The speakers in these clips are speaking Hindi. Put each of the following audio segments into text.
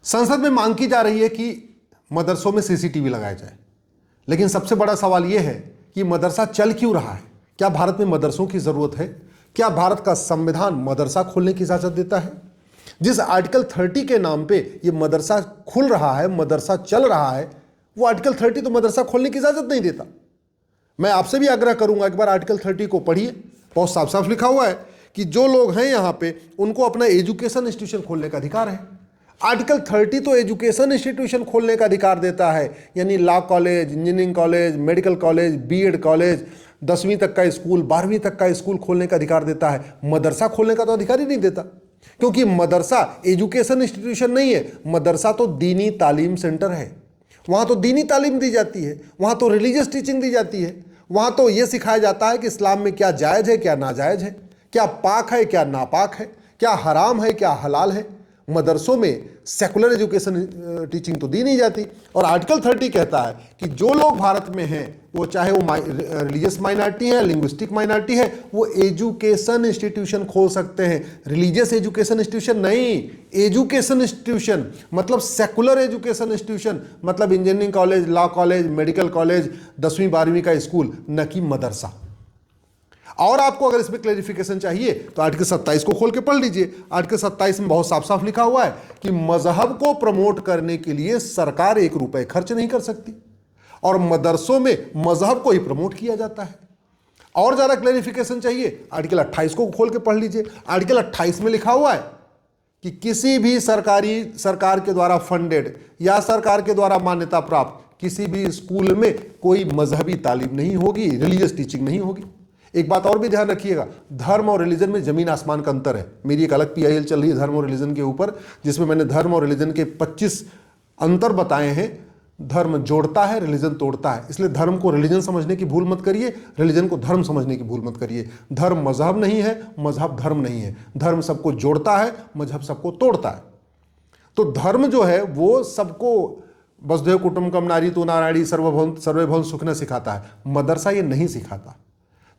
संसद में मांग की जा रही है कि मदरसों में सीसीटीवी लगाया जाए, लेकिन सबसे बड़ा सवाल यह है कि मदरसा चल क्यों रहा है? क्या भारत में मदरसों की जरूरत है? क्या भारत का संविधान मदरसा खोलने की इजाजत देता है? जिस आर्टिकल 30 के नाम पे ये मदरसा खुल रहा है, मदरसा चल रहा है, वो आर्टिकल 30 तो मदरसा खोलने की इजाजत नहीं देता। मैं आपसे भी आग्रह करूंगा, एक बार आर्टिकल 30 को पढ़िए। बहुत साफ साफ लिखा हुआ है कि जो लोग हैं यहां पे उनको अपना एजुकेशन इंस्टीट्यूशन खोलने का अधिकार है। आर्टिकल 30 तो एजुकेशन इंस्टीट्यूशन खोलने का अधिकार देता है, यानी law college, engineering college, medical college, BEd college, 10वीं तक का स्कूल, 12वीं तक का स्कूल खोलने का अधिकार देता है। मदरसा खोलने का तो अधिकार ही नहीं देता, क्योंकि मदरसा एजुकेशन इंस्टीट्यूशन नहीं है, मदरसा तो दीनी तालीम सेंटर है। वहाँ तो दीनी तालीम दी जाती है, वहाँ तो रिलीजियस टीचिंग दी जाती है, वहाँ तो ये सिखाया जाता है कि इस्लाम में क्या जायज़ है, क्या नाजायज़ है, क्या पाक है, क्या नापाक है, क्या हराम है, क्या हलाल है। मदरसों में सेकुलर एजुकेशन टीचिंग तो दी नहीं जाती। और आर्टिकल 30 कहता है कि जो लोग भारत में हैं, वो चाहे वो रिलीजियस माइनॉरिटी है, लिंग्विस्टिक माइनॉरिटी है, वो एजुकेशन इंस्टीट्यूशन खोल सकते हैं। रिलीजियस एजुकेशन इंस्टीट्यूशन नहीं, एजुकेशन इंस्टीट्यूशन मतलब सेकुलर एजुकेशन इंस्टीट्यूशन, मतलब engineering college, law college, medical college, 10वीं 12वीं का स्कूल, न कि मदरसा। और आपको अगर इसमें क्लैरिफिकेशन चाहिए तो आर्टिकल 27 को खोल के पढ़ लीजिए। आर्टिकल 27 में बहुत साफ साफ लिखा हुआ है कि मजहब को प्रमोट करने के लिए सरकार 1 रुपए खर्च नहीं कर सकती, और मदरसों में मजहब को ही प्रमोट किया जाता है। और ज्यादा क्लैरिफिकेशन चाहिए, आर्टिकल 28 को खोल के पढ़ लीजिए। आर्टिकल 28 में लिखा हुआ है कि किसी भी सरकार के द्वारा फंडेड या सरकार के द्वारा मान्यता प्राप्त किसी भी स्कूल में कोई मजहबी तालीम नहीं होगी, रिलीजियस टीचिंग नहीं होगी। एक बात और भी ध्यान रखिएगा, धर्म और रिलीजन में जमीन आसमान का अंतर है। मेरी एक अलग पीआईएल चल रही है धर्म और रिलीजन के ऊपर, जिसमें मैंने धर्म और रिलीजन के 25 अंतर बताए हैं। धर्म जोड़ता है, रिलीजन तोड़ता है, इसलिए धर्म को रिलीजन समझने की भूल मत करिए, रिलीजन को धर्म समझने की भूल मत करिए। धर्म मजहब नहीं है, मजहब धर्म नहीं है। धर्म सबको जोड़ता है, मजहब सबको तोड़ता है। तो धर्म जो है वो सबको वसुधैव कुटुंबकम नारीतो नारायणी सर्वे भवन सुख न सिखाता है, मदरसा ये नहीं सिखाता।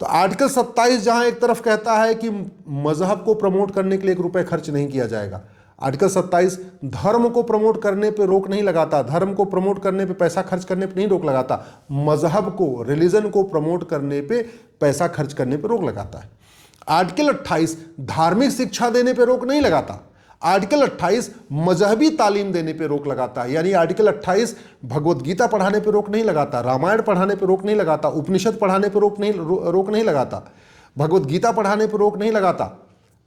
तो आर्टिकल 27 जहां एक तरफ कहता है कि मजहब को प्रमोट करने के लिए 1 रुपए खर्च नहीं किया जाएगा, आर्टिकल 27 धर्म को प्रमोट करने पे रोक नहीं लगाता, धर्म को प्रमोट करने पे पैसा खर्च करने पे नहीं रोक लगाता, मजहब को, रिलीजन को प्रमोट करने पे पैसा खर्च करने पे रोक लगाता है। आर्टिकल 28 धार्मिक शिक्षा देने पे रोक नहीं लगाता, आर्टिकल 28 मजहबी तालीम देने पे रोक लगाता है। यानी आर्टिकल 28 भगवत गीता पढ़ाने पे रोक नहीं लगाता, रामायण पढ़ाने पे रोक नहीं लगाता, उपनिषद पढ़ाने पे रोक नहीं लगाता, भगवत गीता पढ़ाने पे रोक नहीं लगाता।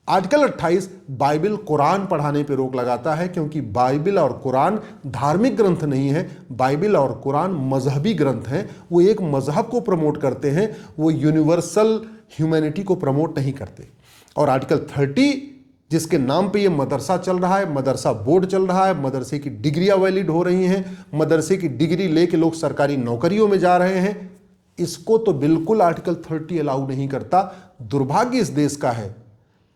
आर्टिकल 28 बाइबल कुरान पढ़ाने पे रोक लगाता है, क्योंकि बाइबल और कुरान धार्मिक ग्रंथ नहीं है, बाइबल और कुरान मजहबी ग्रंथ हैं। वो एक मजहब को प्रमोट करते हैं, वो यूनिवर्सल ह्यूमैनिटी को प्रमोट नहीं करते। और आर्टिकल 30 जिसके नाम पे ये मदरसा चल रहा है, मदरसा बोर्ड चल रहा है, मदरसे की डिग्रियां वैलिड हो रही हैं, मदरसे की डिग्री लेके लोग सरकारी नौकरियों में जा रहे हैं, इसको तो बिल्कुल आर्टिकल 30 अलाउ नहीं करता। दुर्भाग्य इस देश का है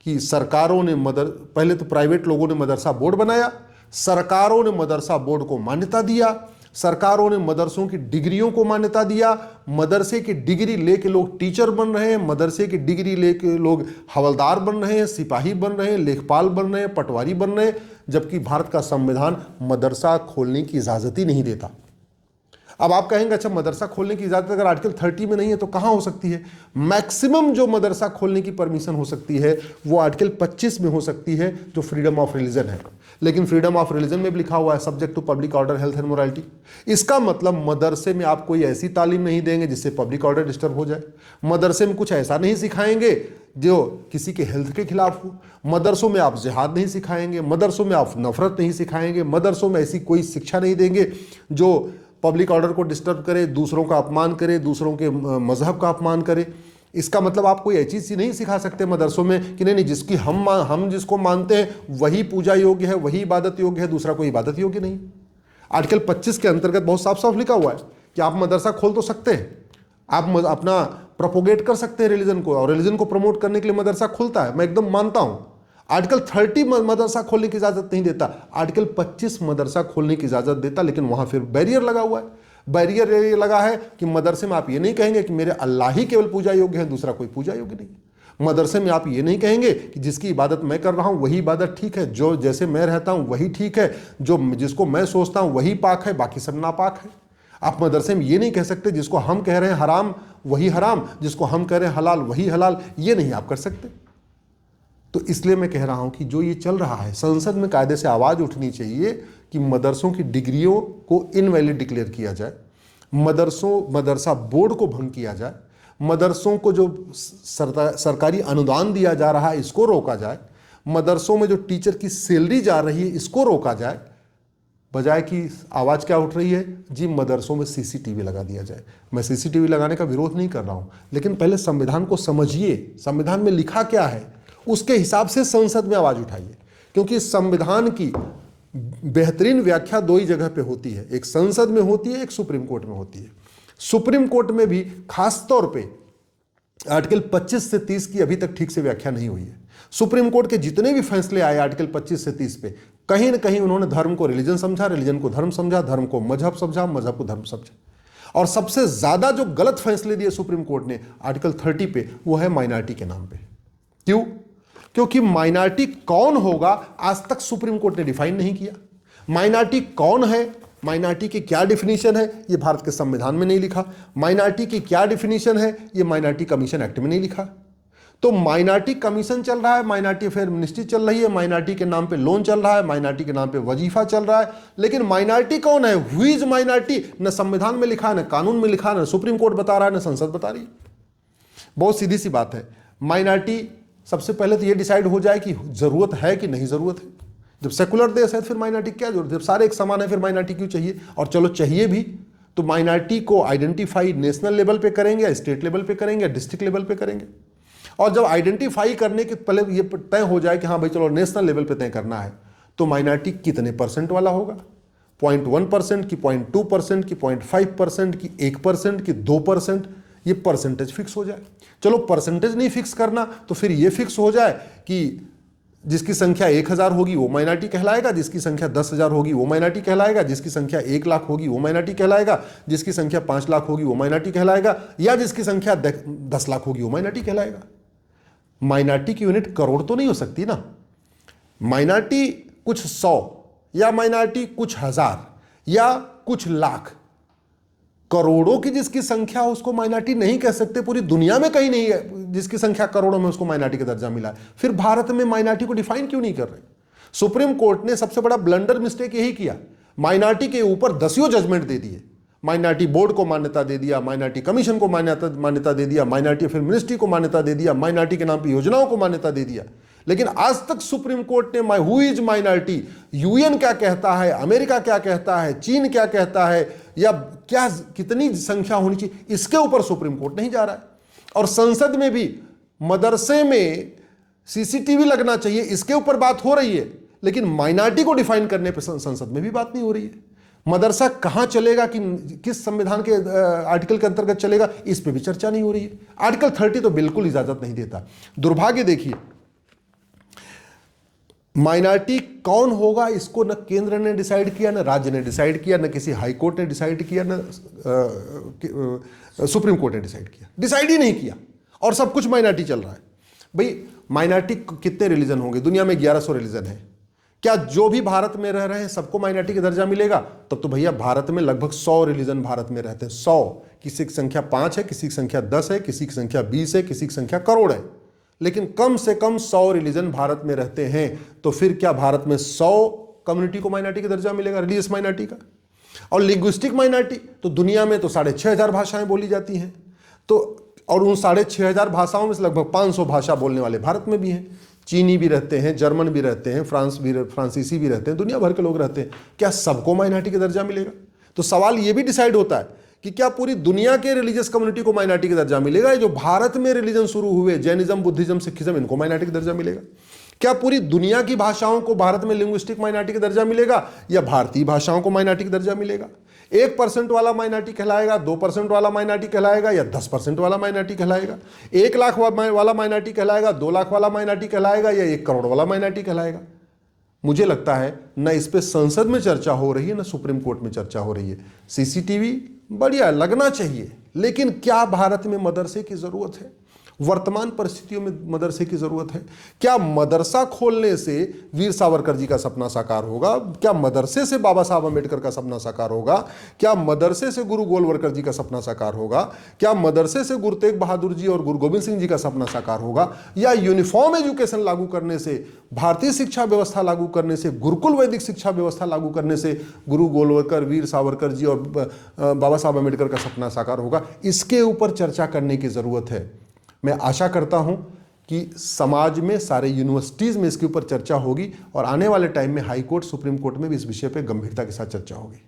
कि सरकारों ने पहले तो प्राइवेट लोगों ने मदरसा बोर्ड बनाया, सरकारों ने मदरसा बोर्ड को मान्यता दिया, सरकारों ने मदरसों की डिग्रियों को मान्यता दिया, मदरसे की डिग्री लेके लोग टीचर बन रहे हैं, मदरसे की डिग्री लेके लोग हवलदार बन रहे हैं, सिपाही बन रहे हैं, लेखपाल बन रहे हैं, पटवारी बन रहे हैं, जबकि भारत का संविधान मदरसा खोलने की इजाज़त ही नहीं देता। अब आप कहेंगे अच्छा मदरसा खोलने की इजाज़त अगर आर्टिकल 30 में नहीं है तो कहाँ हो सकती है? मैक्सिमम जो मदरसा खोलने की परमिशन हो सकती है वो आर्टिकल 25 में हो सकती है, जो फ्रीडम ऑफ रिलीजन है। लेकिन फ्रीडम ऑफ रिलीजन में भी लिखा हुआ है subject to public order, health and morality. इसका मतलब मदरसे में आप कोई ऐसी तालीम नहीं देंगे जिससे पब्लिक ऑर्डर डिस्टर्ब हो जाए, मदरसे में कुछ ऐसा नहीं सिखाएंगे जो किसी के हेल्थ के खिलाफ हो, मदरसों में आप जिहाद नहीं सिखाएंगे, मदरसों में आप नफरत नहीं सिखाएंगे, मदरसों में ऐसी कोई शिक्षा नहीं देंगे जो पब्लिक ऑर्डर को डिस्टर्ब करे, दूसरों का अपमान करे, दूसरों के मजहब का अपमान करे। इसका मतलब आप कोई ऐसी चीज़ नहीं सिखा सकते मदरसों में कि नहीं जिसकी हम जिसको मानते हैं वही पूजा योग्य है, वही इबादत योग्य है, दूसरा कोई इबादत योग्य नहीं। आर्टिकल 25 के अंतर्गत बहुत साफ साफ लिखा हुआ है कि आप मदरसा खोल तो सकते हैं, आप अपना प्रोपोगेट कर सकते हैं रिलीजन को, और रिलीजन को प्रमोट करने के लिए मदरसा खुलता है, मैं एकदम मानता हूँ। आर्टिकल 30 मदरसा खोलने की इजाज़त नहीं देता, आर्टिकल 25 मदरसा खोलने की इजाज़त देता, लेकिन वहाँ फिर बैरियर लगा हुआ है। बैरियर ये लगा है कि मदरसे में आप ये नहीं कहेंगे कि मेरे अल्लाह ही केवल पूजा योग्य है, दूसरा कोई पूजा योग्य नहीं। मदरसे में आप ये नहीं कहेंगे कि जिसकी इबादत मैं कर रहा हूँ वही इबादत ठीक है, जो जैसे मैं रहता हूँ वही ठीक है, जो जिसको मैं सोचता हूँ वही पाक है, बाकी सब नापाक है। आप मदरसे में ये नहीं कह सकते जिसको हम कह रहे हैं हराम वही हराम, जिसको हम कह रहे हैं हलाल वही हलाल, ये नहीं आप कर सकते। तो इसलिए मैं कह रहा हूं कि जो ये चल रहा है, संसद में कायदे से आवाज़ उठनी चाहिए कि मदरसों की डिग्रियों को इनवैलिड डिक्लेयर किया जाए, मदरसा बोर्ड को भंग किया जाए, मदरसों को जो सरकारी अनुदान दिया जा रहा है इसको रोका जाए, मदरसों में जो टीचर की सैलरी जा रही है इसको रोका जाए। बजाय कि आवाज़ क्या उठ रही है जी, मदरसों में सीसीटीवी लगा दिया जाए। मैं सीसीटीवी लगाने का विरोध नहीं कर रहा हूं, लेकिन पहले संविधान को समझिए, संविधान में लिखा क्या है उसके हिसाब से संसद में आवाज़ उठाइए। क्योंकि संविधान की बेहतरीन व्याख्या दो ही जगह पे होती है, एक संसद में होती है, एक सुप्रीम कोर्ट में होती है। सुप्रीम कोर्ट में भी खास तौर पे आर्टिकल 25 से 30 की अभी तक ठीक से व्याख्या नहीं हुई है। सुप्रीम कोर्ट के जितने भी फैसले आए आर्टिकल 25 से 30 पे, कहीं ना कहीं उन्होंने धर्म को रिलीजन समझा, रिलीजन को धर्म समझा, धर्म को मजहब समझा, मजहब को धर्म समझा। और सबसे ज्यादा जो गलत फैसले दिए सुप्रीम कोर्ट ने आर्टिकल 30 पे, वो है माइनॉरिटी के नाम पे। क्यों? क्योंकि माइनॉरिटी कौन होगा आज तक सुप्रीम कोर्ट ने डिफाइन नहीं किया। माइनॉरिटी कौन है, माइनॉरिटी की क्या डिफिनीशन है, ये भारत के संविधान में नहीं लिखा। माइनॉरिटी की क्या डिफिनीशन है, ये माइनॉरिटी कमीशन एक्ट में नहीं लिखा। तो माइनॉरिटी कमीशन चल रहा है, माइनॉरिटी अफेयर मिनिस्ट्री चल रही है, माइनॉरिटी के नाम पे लोन चल रहा है, माइनॉरिटी के नाम पे वजीफा चल रहा है, लेकिन माइनॉरिटी कौन है, हु इज माइनॉरिटी, न संविधान में लिखा, न कानून में लिखा, न सुप्रीम कोर्ट बता रहा है, न संसद बता रही। बहुत सीधी सी बात है। माइनॉरिटी सबसे पहले तो ये डिसाइड हो जाए कि जरूरत है कि नहीं जरूरत है। जब सेकुलर देश है फिर माइनॉरिटी क्या जरूरत है, जब सारे एक समान है फिर माइनॉरिटी क्यों चाहिए। और चलो चाहिए भी तो माइनॉरिटी को आइडेंटिफाई नेशनल लेवल पे करेंगे या स्टेट लेवल पे करेंगे या डिस्ट्रिक्ट लेवल पे करेंगे। और जब आइडेंटिफाई करने के पहले ये तय हो जाए कि हाँ भाई चलो नेशनल लेवल पे तय करना है, तो माइनॉरिटी कितने परसेंट वाला होगा, 0.1% की, 0.2% की, 0.5% की, 1% की, 2%, ये परसेंटेज फिक्स हो जाए। चलो परसेंटेज नहीं फिक्स करना तो फिर ये फिक्स हो जाए कि जिसकी संख्या 1000 होगी वो माइनॉरिटी कहलाएगा, जिसकी संख्या 10,000 होगी वो माइनॉरिटी कहलाएगा, जिसकी संख्या 1 लाख होगी वो माइनॉरिटी कहलाएगा, जिसकी संख्या 5 लाख होगी वो माइनॉरिटी कहलाएगा, या जिसकी संख्या 10 लाख होगी वो माइनॉरिटी कहलाएगा। माइनॉरिटी की यूनिट करोड़ तो नहीं हो सकती ना। माइनॉरिटी कुछ 100 या माइनॉरिटी कुछ 1000 या कुछ लाख, करोड़ों की जिसकी संख्या उसको माइनॉरिटी नहीं कह सकते। पूरी दुनिया में कहीं नहीं है जिसकी संख्या करोड़ों में उसको माइनॉरिटी का दर्जा मिला है। फिर भारत में माइनॉरिटी को डिफाइन क्यों नहीं कर रहे? सुप्रीम कोर्ट ने सबसे बड़ा ब्लंडर मिस्टेक यही किया, माइनॉरिटी के ऊपर 10 जजमेंट दे दिए। माइनॉरिटी बोर्ड को मान्यता दे दिया, माइनॉरिटी कमीशन को मान्यता दे दिया, माइनॉरिटी अफेयर मिनिस्ट्री को मान्यता दे दिया, माइनॉरिटी के नाम पर योजनाओं को मान्यता दे दिया। लेकिन आज तक सुप्रीम कोर्ट ने हु इज माइनॉरिटी, यूएन क्या कहता है, अमेरिका क्या कहता है, चीन क्या कहता है, या क्या कितनी संख्या होनी चाहिए, इसके ऊपर सुप्रीम कोर्ट नहीं जा रहा है। और संसद में भी मदरसे में सीसीटीवी लगना चाहिए, इसके ऊपर बात हो रही है, लेकिन माइनॉरिटी को डिफाइन करने पर संसद में भी बात नहीं हो रही है। मदरसा कहां चलेगा, कि किस संविधान के आर्टिकल के अंतर्गत चलेगा, इस पर भी चर्चा नहीं हो रही है। आर्टिकल 30 तो बिल्कुल इजाजत नहीं देता। दुर्भाग्य देखिए, माइनॉरिटी कौन होगा इसको न केंद्र ने डिसाइड किया, न राज्य ने डिसाइड किया, न किसी हाई कोर्ट ने डिसाइड किया, न सुप्रीम कोर्ट ने डिसाइड ही नहीं किया, और सब कुछ माइनॉरिटी चल रहा है। भाई माइनॉरिटी कितने रिलीजन होंगे? दुनिया में 1100 रिलीजन है। क्या जो भी भारत में रह रहे हैं सबको माइनॉरिटी का दर्जा मिलेगा? तब तो भैया भारत में लगभग 100 रिलीजन भारत में रहते हैं। 100, किसी की संख्या 5 है, किसी की संख्या 10 है, किसी की संख्या 20 है, किसी की संख्या करोड़ है, लेकिन कम से कम 100 रिलीजन भारत में रहते हैं। तो फिर क्या भारत में 100 कम्युनिटी को माइनॉरिटी का दर्जा मिलेगा, रिलीजियस माइनॉरिटी का? और लिंग्विस्टिक माइनॉरिटी तो दुनिया में तो 6500 भाषाएं बोली जाती हैं, तो और उन 6500 भाषाओं में से लगभग 500 भाषा बोलने वाले भारत में भी हैं। चीनी भी रहते हैं, जर्मन भी रहते हैं, फ्रांसीसी भी रहते हैं, दुनिया भर के लोग रहते हैं। क्या सबको माइनॉरिटी का दर्जा मिलेगा? तो सवाल ये भी डिसाइड होता है कि क्या पूरी दुनिया के रिलीजियस कम्युनिटी को माइनॉरिटी का दर्जा मिलेगा? जो भारत में रिलीजन शुरू हुए, जैनिज्म, बुद्धिज्म, सिखिज्म, इनको माइनॉरिटी का दर्जा मिलेगा? क्या पूरी दुनिया की भाषाओं को भारत में लिंग्विस्टिक माइनॉरिटी का दर्जा मिलेगा, या भारतीय भाषाओं को माइनॉरिटी का दर्जा मिलेगा? 1% वाला माइनॉरिटी कहलाएगा, 2% वाला माइनॉरिटी कहलाएगा, या 10% वाला माइनॉरिटी कहलाएगा? 1 लाख वाला माइनॉरिटी कहलाएगा, 2 लाख वाला माइनॉरिटी कहलाएगा, या 1 करोड़ वाला माइनॉरिटी कहलाएगा? मुझे लगता है न इस पे संसद में चर्चा हो रही है, न सुप्रीम कोर्ट में चर्चा हो रही है। सीसीटीवी बढ़िया लगना चाहिए, लेकिन क्या भारत में मदरसे की जरूरत है? वर्तमान परिस्थितियों में मदरसे की जरूरत है? क्या मदरसा खोलने से वीर सावरकर जी का सपना साकार होगा? क्या मदरसे से बाबा साहब अम्बेडकर का सपना साकार होगा? क्या मदरसे से गुरु गोलवलकर जी का सपना साकार होगा? क्या मदरसे से गुरु तेग बहादुर जी और गुरु गोविंद सिंह जी का सपना साकार होगा? या यूनिफॉर्म एजुकेशन लागू करने से, भारतीय शिक्षा व्यवस्था लागू करने से, गुरुकुल वैदिक शिक्षा व्यवस्था लागू करने से गुरु गोलवलकर, वीर सावरकर जी और बाबा साहब अम्बेडकर का सपना साकार होगा? इसके ऊपर चर्चा करने की जरूरत है। मैं आशा करता हूं कि समाज में, सारे यूनिवर्सिटीज में इसके ऊपर चर्चा होगी और आने वाले टाइम में हाई कोर्ट, सुप्रीम कोर्ट में भी इस विषय पर गंभीरता के साथ चर्चा होगी।